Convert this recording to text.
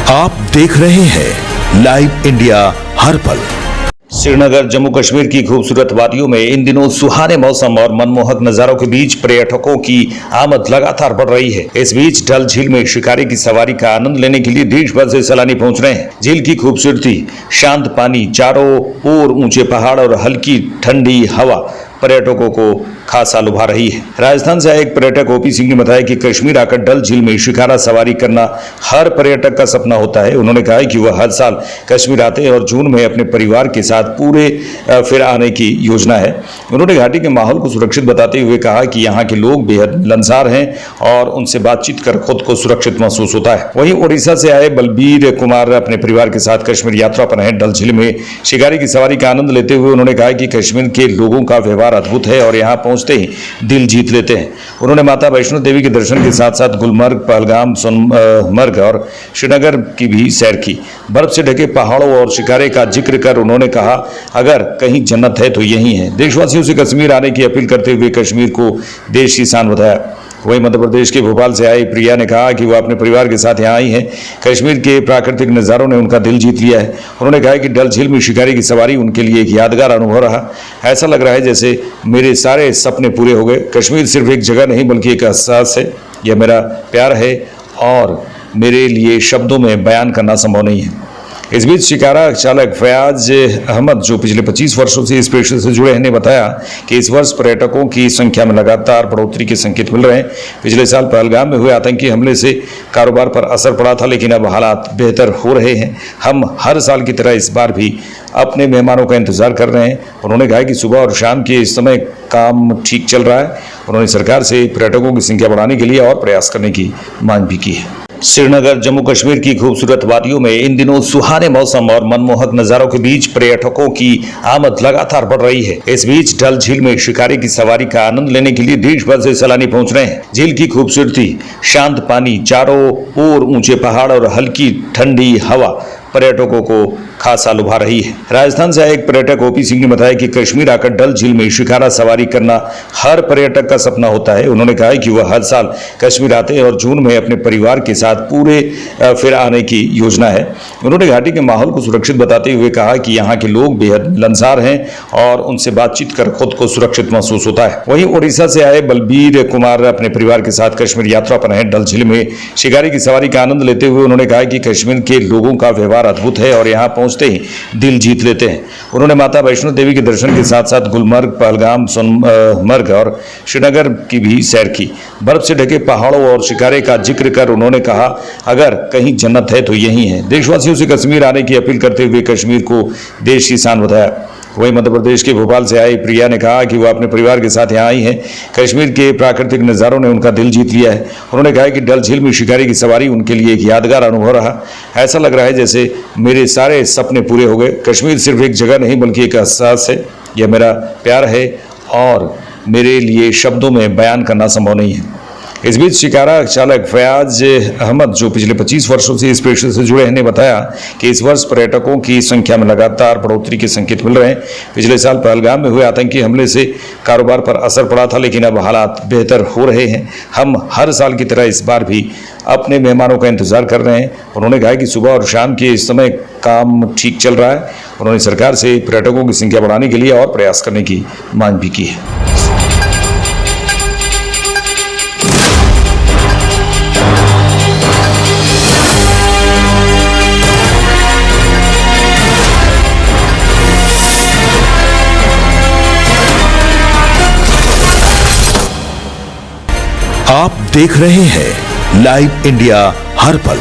आप देख रहे हैं लाइव इंडिया हर पल। श्रीनगर जम्मू कश्मीर की खूबसूरत वादियों में इन दिनों सुहाने मौसम और मनमोहक नजारों के बीच पर्यटकों की आमद लगातार बढ़ रही है। इस बीच डल झील में शिकारी की सवारी का आनंद लेने के लिए देश भर से सैलानी पहुंच रहे हैं। झील की खूबसूरती, शांत पानी, चारों ओर ऊंचे पहाड़ और हल्की ठंडी हवा पर्यटकों को खासा लुभा रही है। राजस्थान से आए एक पर्यटक ओपी सिंह ने बताया कि कश्मीर आकर डल झील में शिकारा सवारी करना हर पर्यटक का सपना होता है। उन्होंने कहा कि वह हर साल कश्मीर आते हैं और जून में अपने परिवार के साथ पूरे फिर आने की योजना है। उन्होंने घाटी के माहौल को सुरक्षित बताते हुए कहा कि यहाँ के लोग बेहद मिलनसार हैं और उनसे बातचीत कर खुद को सुरक्षित महसूस होता है। वहीं ओडिशा से आए बलबीर कुमार अपने परिवार के साथ कश्मीर यात्रा पर हैं। डल झील में शिकारी की सवारी का आनंद लेते हुए उन्होंने कहा कि कश्मीर के लोगों का व्यवहार अद्भुत है और यहाँ पहुंचते ही दिल जीत लेते हैं। उन्होंने माता वैष्णो देवी के दर्शन के साथ साथ गुलमर्ग, पहलगाम, सोनमर्ग और श्रीनगर की भी सैर की। बर्फ से ढके पहाड़ों और शिकारे का जिक्र कर उन्होंने कहा, अगर कहीं जन्नत है तो यही है। देशवासियों से कश्मीर आने की अपील करते हुए कश्मीर को देश की शान बताया। वहीं मध्य प्रदेश के भोपाल से आई प्रिया ने कहा कि वह अपने परिवार के साथ यहाँ आई हैं। कश्मीर के प्राकृतिक नज़ारों ने उनका दिल जीत लिया है। उन्होंने कहा कि डल झील में शिकारी की सवारी उनके लिए एक यादगार अनुभव रहा। ऐसा लग रहा है जैसे मेरे सारे सपने पूरे हो गए। कश्मीर सिर्फ एक जगह नहीं बल्कि एक एहसास है। यह मेरा प्यार है और मेरे लिए शब्दों में बयान करना संभव नहीं है। इस बीच शिकारा चालक फयाज अहमद, जो पिछले 25 वर्षों से इस पेशे से जुड़े हैं, ने बताया कि इस वर्ष पर्यटकों की संख्या में लगातार बढ़ोतरी के संकेत मिल रहे हैं। पिछले साल पहलगाम में हुए आतंकी हमले से कारोबार पर असर पड़ा था, लेकिन अब हालात बेहतर हो रहे हैं। हम हर साल की तरह इस बार भी अपने मेहमानों का इंतजार कर रहे हैं। उन्होंने कहा कि सुबह और शाम के इस समय काम ठीक चल रहा है। उन्होंने सरकार से पर्यटकों की संख्या बढ़ाने के लिए और प्रयास करने की मांग भी की है। श्रीनगर जम्मू कश्मीर की खूबसूरत वादियों में इन दिनों सुहाने मौसम और मनमोहक नजारों के बीच पर्यटकों की आमद लगातार बढ़ रही है। इस बीच डल झील में शिकारी की सवारी का आनंद लेने के लिए देश भर से सैलानी पहुंच रहे हैं। झील की खूबसूरती, शांत पानी, चारों ओर ऊंचे पहाड़ और हल्की ठंडी हवा पर्यटकों को खासा लुभा रही है। राजस्थान से आए एक पर्यटक ओपी सिंह ने बताया कि कश्मीर आकर डल झील में शिकारा सवारी करना हर पर्यटक का सपना होता है। उन्होंने कहा कि वह हर साल कश्मीर आते हैं और जून में अपने परिवार के साथ पूरे फिर आने की योजना है। उन्होंने घाटी के माहौल को सुरक्षित बताते हुए कहा कि यहाँ के लोग बेहद मिलनसार हैं और उनसे बातचीत कर खुद को सुरक्षित महसूस होता है। वहीं ओडिशा से आए बलबीर कुमार अपने परिवार के साथ कश्मीर यात्रा पर हैं। डल झील में शिकारी की सवारी का आनंद लेते हुए उन्होंने कहा कि कश्मीर के लोगों का व्यवहार अद्भुत है और यहाँ पहुंचते ही दिल जीत लेते हैं। उन्होंने माता वैष्णो देवी के दर्शन के साथ साथ गुलमर्ग, पहलगाम, सोनमर्ग और श्रीनगर की भी सैर की। बर्फ से ढके पहाड़ों और शिकारे का जिक्र कर उन्होंने कहा, अगर कहीं जन्नत है तो यही है। देशवासियों से कश्मीर आने की अपील करते हुए कश्मीर को देश की शान बताया। वहीं मध्य प्रदेश के भोपाल से आई प्रिया ने कहा कि वह अपने परिवार के साथ यहाँ आई हैं। कश्मीर के प्राकृतिक नज़ारों ने उनका दिल जीत लिया है। उन्होंने कहा कि डल झील में शिकारी की सवारी उनके लिए एक यादगार अनुभव रहा। ऐसा लग रहा है जैसे मेरे सारे सपने पूरे हो गए। कश्मीर सिर्फ एक जगह नहीं बल्कि एक एहसास है। यह मेरा प्यार है और मेरे लिए शब्दों में बयान करना संभव नहीं है। इस बीच शिकारा चालक फयाज अहमद, जो पिछले 25 वर्षों से इस पेशे से जुड़े हैं, ने बताया कि इस वर्ष पर्यटकों की संख्या में लगातार बढ़ोतरी के संकेत मिल रहे हैं। पिछले साल पहलगाम में हुए आतंकी हमले से कारोबार पर असर पड़ा था, लेकिन अब हालात बेहतर हो रहे हैं। हम हर साल की तरह इस बार भी अपने मेहमानों का इंतजार कर रहे हैं। उन्होंने कहा कि सुबह और शाम के इस समय काम ठीक चल रहा है। उन्होंने सरकार से पर्यटकों की संख्या बढ़ाने के लिए और प्रयास करने की मांग भी की है। आप देख रहे हैं लाइव इंडिया हर पल।